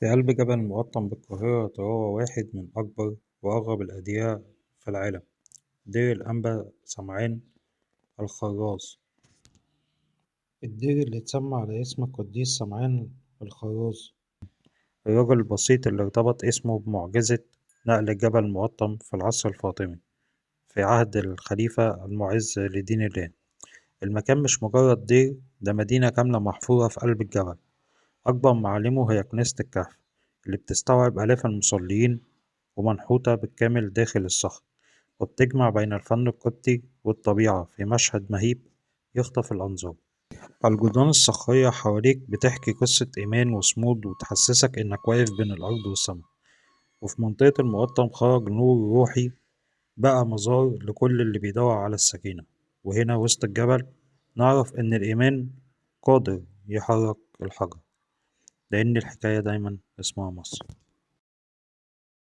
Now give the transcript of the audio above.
في قلب جبل مقطم بالقاهرة يتراوى واحد من أكبر وأغرب الأديرة في العالم، دير الأنبا سمعان الخراز. الدير اللي اتسمى على اسم القديس سمعان الخراز، الرجل البسيط اللي ارتبط اسمه بمعجزة نقل الجبل المقطم في العصر الفاطمي في عهد الخليفة المعز لدين الله. المكان مش مجرد دير، ده مدينة كاملة محفورة في قلب الجبل. أكبر معالمه هي كنيسة الكهف اللي بتستوعب آلاف المصلين ومنحوتة بالكامل داخل الصخر، وبتجمع بين الفن القبطي والطبيعة في مشهد مهيب يخطف الأنظار. الجدران الصخرية حواليك بتحكي قصة إيمان وصمود وتحسسك إنك واقف بين الأرض والسماء. وفي منطقة المقطم خرج نور روحي بقى مزار لكل اللي بيدور على السكينة. وهنا وسط الجبل نعرف إن الإيمان قادر يحرك الحجر، لأن الحكاية دايما اسمها مصر.